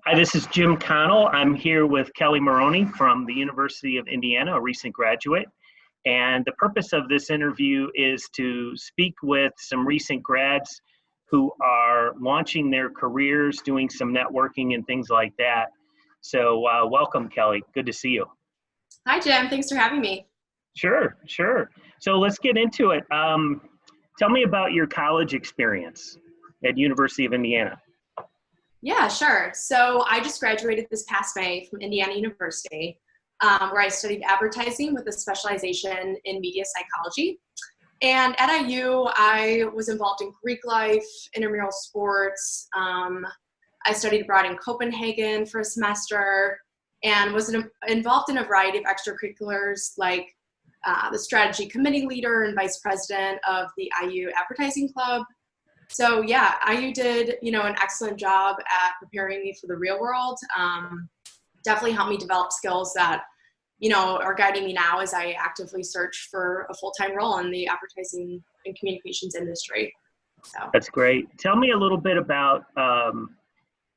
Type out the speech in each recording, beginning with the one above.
Hi, this is Jim Connell. I'm here with Kelly Moroney from the University of Indiana, a recent graduate. And the purpose of this interview is to speak with some recent grads who are launching their careers, doing some networking and things like that. So welcome, Kelly. Good to see you. Hi, Jim. Thanks for having me. Sure. So let's get into it. Tell me about your college experience at University of Indiana. Yeah, sure. So I just graduated this past May from Indiana University, where I studied advertising with a specialization in media psychology. And at IU, I was involved in Greek life, intramural sports. I studied abroad in Copenhagen for a semester and was involved in a variety of extracurriculars like the strategy committee leader and vice president of the IU Advertising Club. So yeah, IU did, an excellent job at preparing me for the real world. Definitely helped me develop skills that, are guiding me now as I actively search for a full-time role in the advertising and communications industry. So that's great. Tell me a little bit about,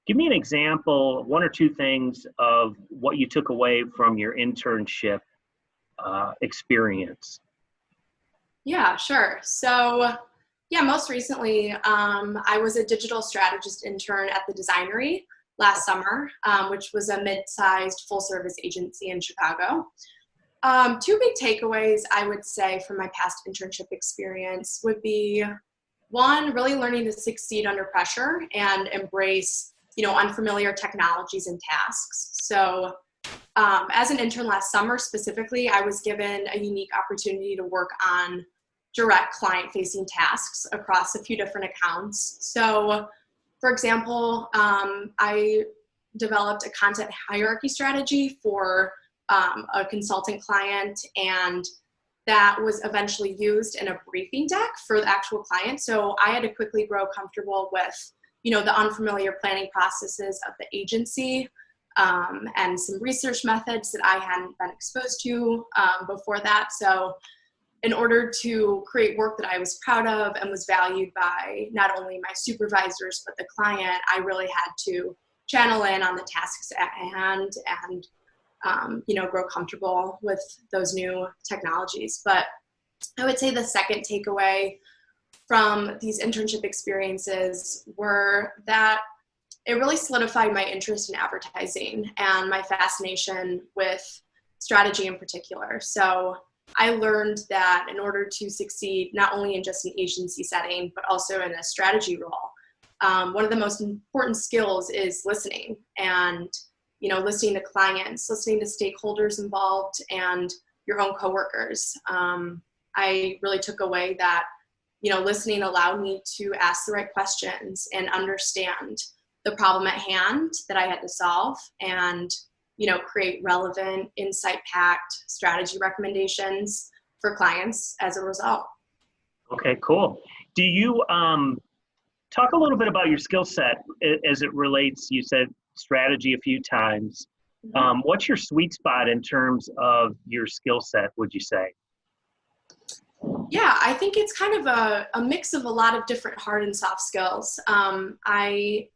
give me an example, one or two things of what you took away from your internship experience. Yeah, sure. So yeah, most recently, I was a digital strategist intern at the Designery last summer, which was a mid-sized full-service agency in Chicago. Two big takeaways, I would say, from my past internship experience would be, one, really learning to succeed under pressure and embrace, unfamiliar technologies and tasks. So as an intern last summer specifically, I was given a unique opportunity to work on direct client-facing tasks across a few different accounts. So, for example, I developed a content hierarchy strategy for a consultant client, and that was eventually used in a briefing deck for the actual client. So I had to quickly grow comfortable with, the unfamiliar planning processes of the agency, and some research methods that I hadn't been exposed to before that. So in order to create work that I was proud of and was valued by not only my supervisors, but the client, I really had to channel in on the tasks at hand and, grow comfortable with those new technologies. But I would say the second takeaway from these internship experiences were that it really solidified my interest in advertising and my fascination with strategy in particular. So I learned that in order to succeed, not only in just an agency setting, but also in a strategy role, one of the most important skills is listening and, listening to clients, listening to stakeholders involved and your own coworkers. I really took away that, listening allowed me to ask the right questions and understand the problem at hand that I had to solve and create relevant, insight-packed strategy recommendations for clients as a result. Okay, cool. Do you talk a little bit about your skill set as it relates, you said strategy a few times. Mm-hmm. What's your sweet spot in terms of your skill set, would you say? Yeah, I think it's kind of a mix of a lot of different hard and soft skills. I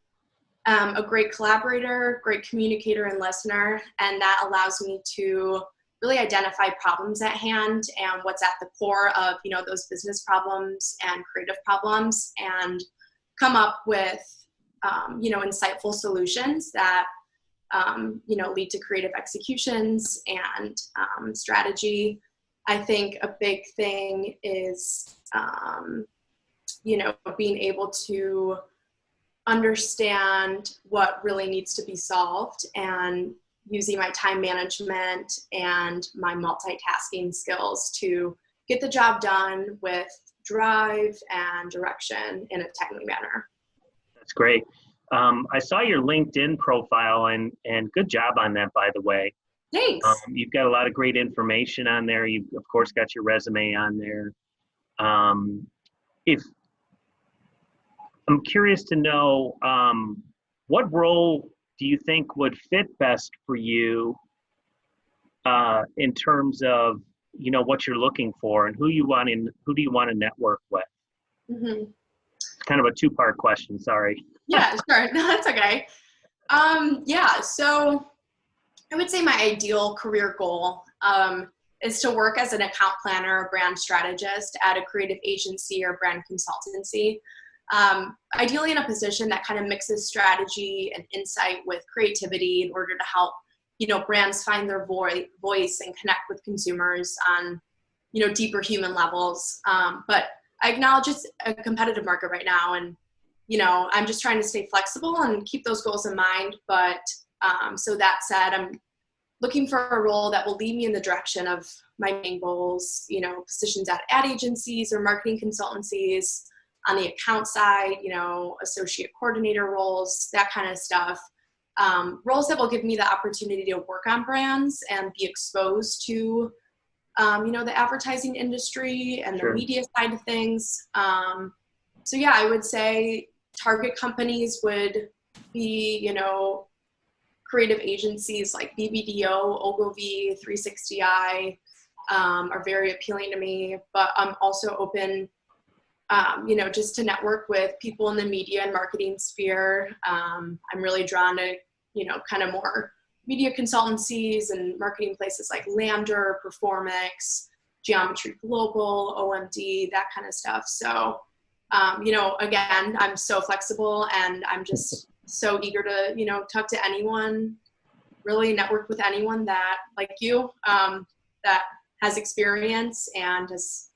a great collaborator, great communicator and listener, and that allows me to really identify problems at hand and what's at the core of, those business problems and creative problems and come up with, insightful solutions that, lead to creative executions and strategy. I think a big thing is, being able to understand what really needs to be solved and using my time management and my multitasking skills to get the job done with drive and direction in a timely manner. That's great. I saw your LinkedIn profile and good job on that, by the way. Thanks. You've got a lot of great information on there. You've, of course, got your resume on there. If I'm curious to know, what role do you think would fit best for you in terms of, what you're looking for and who do you want to network with? Mm-hmm. It's kind of a two-part question, sorry. Yeah, sure. No, that's okay. Yeah, so I would say my ideal career goal is to work as an account planner or brand strategist at a creative agency or brand consultancy. Ideally in a position that kind of mixes strategy and insight with creativity in order to help, brands find their voice and connect with consumers on, deeper human levels. But I acknowledge it's a competitive market right now, and, I'm just trying to stay flexible and keep those goals in mind. But so that said, I'm looking for a role that will lead me in the direction of my main goals, positions at ad agencies or marketing consultancies, on the account side, associate coordinator roles, that kind of stuff. Roles that will give me the opportunity to work on brands and be exposed to, the advertising industry and the Sure. media side of things. So yeah, I would say target companies would be, creative agencies like BBDO, Ogilvy, 360i are very appealing to me, but I'm also open, just to network with people in the media and marketing sphere. I'm really drawn to, kind of more media consultancies and marketing places like Lander, Performix, Geometry Global, OMD, that kind of stuff. So, again, I'm so flexible, and I'm just so eager to, talk to anyone, really network with anyone that, like you, that has experience and has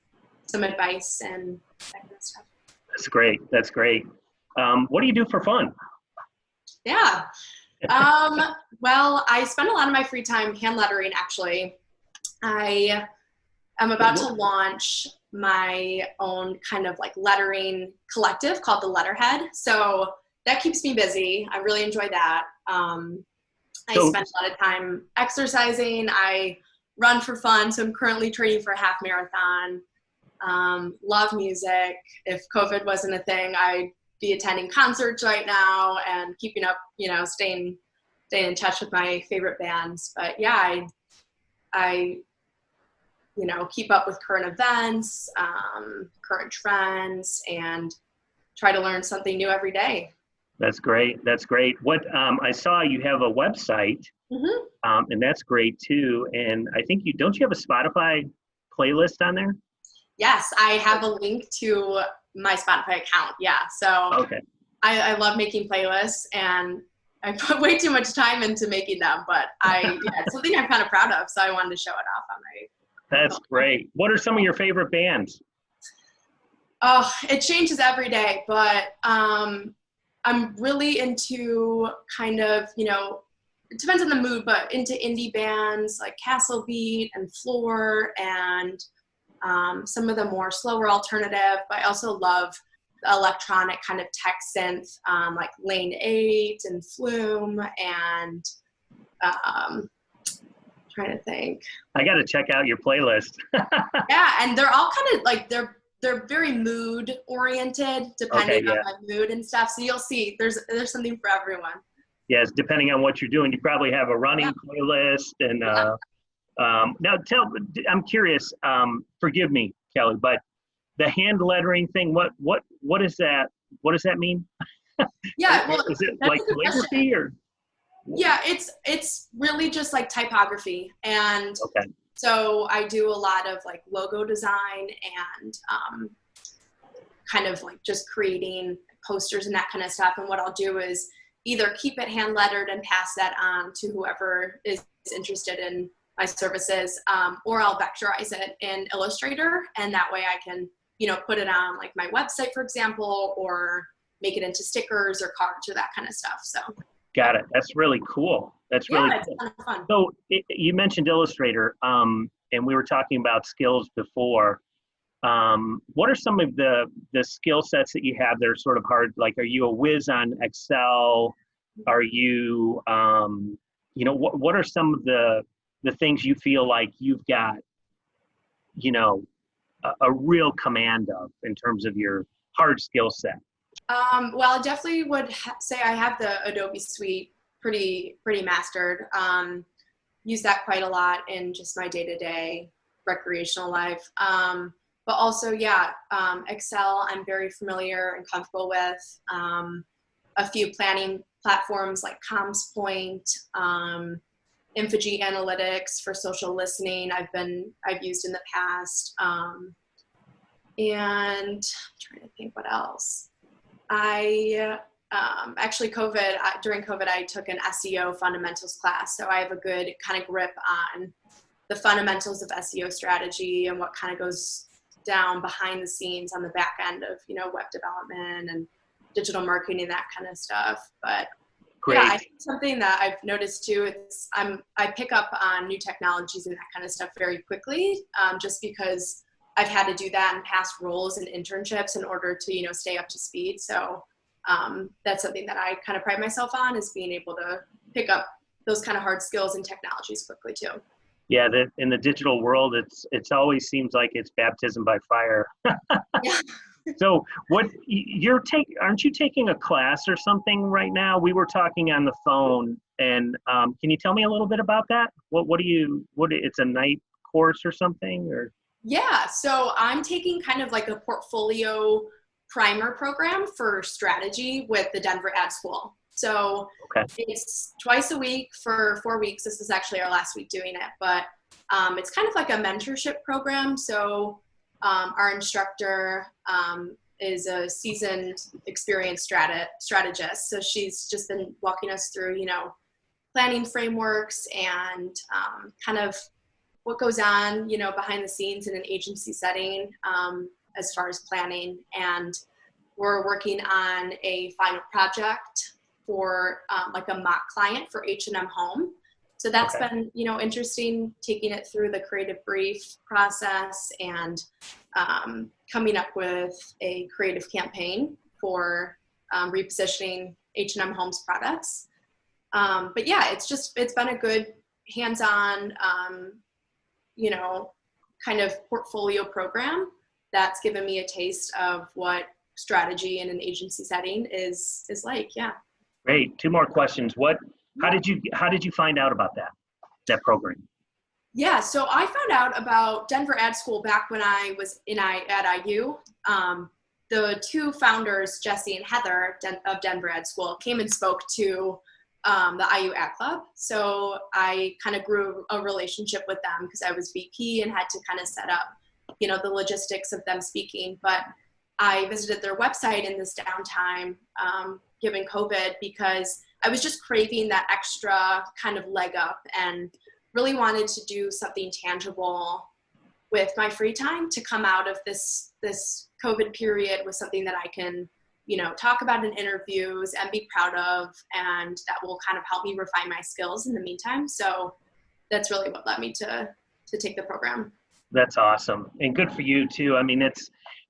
some advice and that kind of stuff. That's great. That's great. What do you do for fun? Yeah. Well, I spend a lot of my free time hand lettering, actually. I am about to launch my own kind of like lettering collective called The Letterhead. So that keeps me busy. I really enjoy that. I spend a lot of time exercising. I run for fun. So I'm currently training for a half marathon. Love music. If COVID wasn't a thing, I'd be attending concerts right now and keeping up, staying in touch with my favorite bands. But yeah, I keep up with current events, current trends, and try to learn something new every day. That's great. That's great. What I saw you have a website, and that's great too. And I think don't you have a Spotify playlist on there? Yes, I have a link to my Spotify account. Yeah, so okay. I love making playlists, and I put way too much time into making them, but it's something I'm kind of proud of, so I wanted to show it off on my. That's great. What are some of your favorite bands? Oh, it changes every day, but I'm really into kind of, it depends on the mood, but into indie bands like Castle Beat and Floor and some of the more slower alternative, but I also love the electronic kind of tech synth, like Lane 8 and Flume and trying to think. I got to check out your playlist. Yeah, and they're all kind of like, they're very mood oriented, depending on my mood and stuff. So you'll see there's something for everyone. Yes, depending on what you're doing, you probably have a running playlist. And now I'm curious, forgive me, Kelly, but the hand lettering thing, what is that? What does that mean? Yeah, well, is it like calligraphy or? Yeah, it's really just like typography. And so I do a lot of like logo design and kind of like just creating posters and that kind of stuff. And what I'll do is either keep it hand lettered and pass that on to whoever is interested in my services, or I'll vectorize it in Illustrator, and that way I can, put it on like my website, for example, or make it into stickers or cards or that kind of stuff. So. Got it. That's really cool. That's really cool. It's kind of fun. So you mentioned Illustrator, and we were talking about skills before. What are some of the skill sets that you have that are sort of hard? Like, are you a whiz on Excel? Are you, what are some of the things you feel like you've got, a real command of in terms of your hard skill set? Well, I definitely would say I have the Adobe Suite pretty mastered. Use that quite a lot in just my day-to-day recreational life. But also, Excel I'm very familiar and comfortable with. a few planning platforms like ComsPoint, Infogee Analytics for social listening I've used in the past. And I'm trying to think what else. Actually during COVID, I took an SEO fundamentals class. So I have a good kind of grip on the fundamentals of SEO strategy and what kind of goes down behind the scenes on the back end of, web development and digital marketing, that kind of stuff. But Great. Yeah, I think something that I've noticed too, I pick up on new technologies and that kind of stuff very quickly, just because I've had to do that in past roles and internships in order to, stay up to speed. So that's something that I kind of pride myself on, is being able to pick up those kind of hard skills and technologies quickly too. Yeah, in the digital world, it's always seems like it's baptism by fire. Yeah. So aren't you taking a class or something right now? We were talking on the phone, and can you tell me a little bit about that? It's a night course or something, or? Yeah, so I'm taking kind of like a portfolio primer program for strategy with the Denver Ad School. So It's twice a week for 4 weeks. This is actually our last week doing it, but it's kind of like a mentorship program. So our instructor is a seasoned, experienced strategist. So she's just been walking us through, planning frameworks and kind of what goes on, behind the scenes in an agency setting as far as planning. And we're working on a final project for like a mock client for H&M Home. So that's been, interesting, taking it through the creative brief process and coming up with a creative campaign for repositioning H&M Home's products. But yeah, it's been a good hands-on, kind of portfolio program that's given me a taste of what strategy in an agency setting is like. Yeah. Great. 2 more questions. How did you find out about that program? Yeah, so I found out about Denver Ad School back when I was at IU. The 2 founders, Jesse and Heather of Denver Ad School, came and spoke to the IU Ad Club. So I kind of grew a relationship with them because I was VP and had to kind of set up, the logistics of them speaking. But I visited their website in this downtime, given COVID, because I was just craving that extra kind of leg up and really wanted to do something tangible with my free time to come out of this COVID period with something that I can, talk about in interviews and be proud of, and that will kind of help me refine my skills in the meantime. So that's really what led me to take the program. That's awesome. And good for you too. I mean,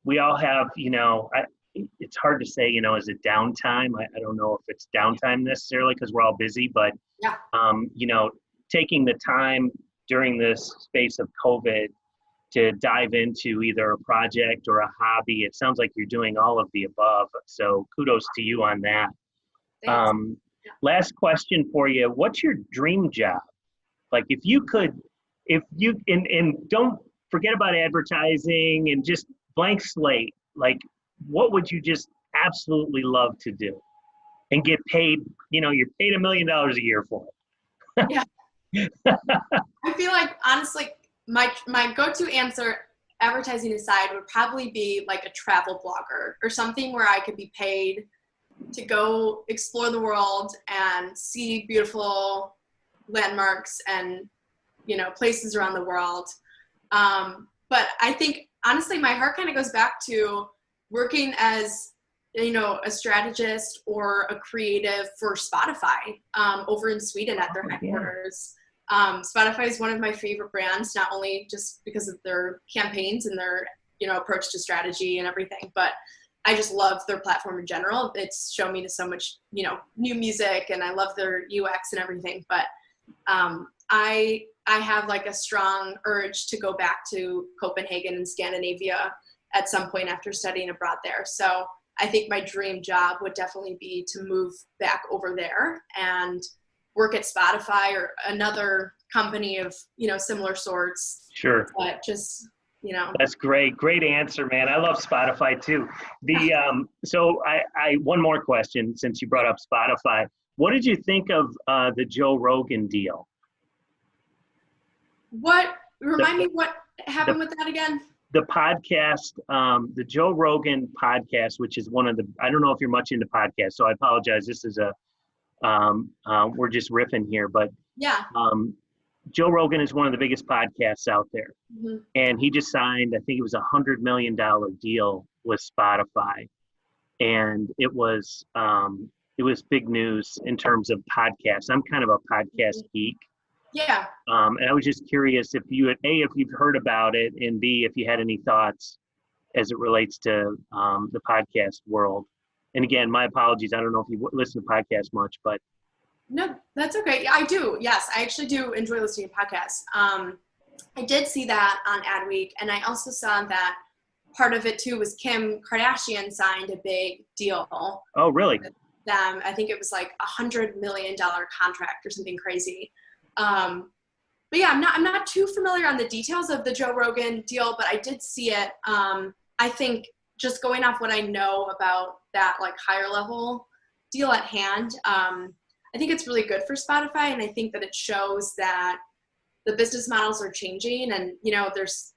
we all have, it's hard to say, is it downtime? I don't know if it's downtime necessarily because we're all busy, but, yeah. Taking the time during this space of COVID to dive into either a project or a hobby, it sounds like you're doing all of the above. So kudos to you on that. Yeah. Last question for you. What's your dream job? Like and don't forget about advertising and just blank slate. Like, what would you just absolutely love to do and get paid? You're paid $1 million a year for it. Yeah. I feel like, honestly, my go-to answer, advertising aside, would probably be like a travel blogger or something where I could be paid to go explore the world and see beautiful landmarks and, places around the world. But I think, honestly, my heart kind of goes back to working as, a strategist or a creative for Spotify over in Sweden at their headquarters. Spotify is one of my favorite brands, not only just because of their campaigns and their, approach to strategy and everything, but I just love their platform in general. It's shown me to so much, new music, and I love their UX and everything. But I have like a strong urge to go back to Copenhagen and Scandinavia at some point after studying abroad there. So I think my dream job would definitely be to move back over there and work at Spotify or another company of, similar sorts. Sure. But just, That's great. Great answer, man. I love Spotify too. So I one more question since you brought up Spotify. What did you think of the Joe Rogan deal? Remind me what happened with that again? The podcast, the Joe Rogan podcast, which is one of the, I don't know if you're much into podcasts, so I apologize. This is we're just riffing here, but yeah. Joe Rogan is one of the biggest podcasts out there. Mm-hmm. And he just signed, I think it was $100 million deal with Spotify. And it was big news in terms of podcasts. I'm kind of a podcast geek. Yeah. And I was just curious if you had, A, if you've heard about it, and B, if you had any thoughts as it relates to the podcast world. And again, my apologies. I don't know if you listen to podcasts much, but. No, that's okay. Yeah, I do. Yes, I actually do enjoy listening to podcasts. I did see that on Adweek, and I also saw that part of it too was Kim Kardashian signed a big deal. Oh, really? With them. I think it was like $100 million contract or something crazy. But yeah, I'm not too familiar on the details of the Joe Rogan deal, but I did see it. I think just going off what I know about that like higher level deal at hand, I think it's really good for Spotify, and I think that it shows that the business models are changing, and there's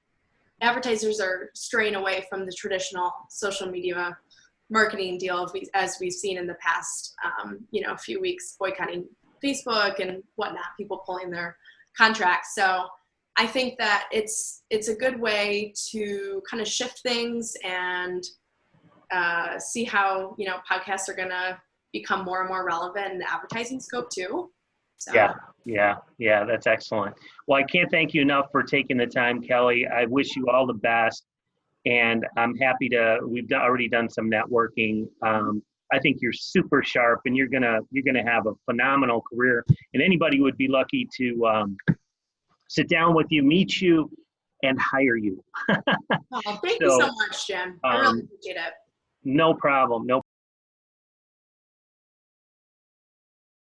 advertisers are straying away from the traditional social media marketing deal as we've seen in the past few weeks, boycotting Facebook and whatnot, people pulling their contracts. So I think that it's a good way to kind of shift things and see how podcasts are gonna become more and more relevant in the advertising scope too. So. Yeah, that's excellent. Well, I can't thank you enough for taking the time, Kelly. I wish you all the best, and I'm happy we've already done some networking. I think you're super sharp, and you're gonna have a phenomenal career, and anybody would be lucky to sit down with you, meet you, and hire you. Thank you so much, Jim. I really appreciate it. No problem. No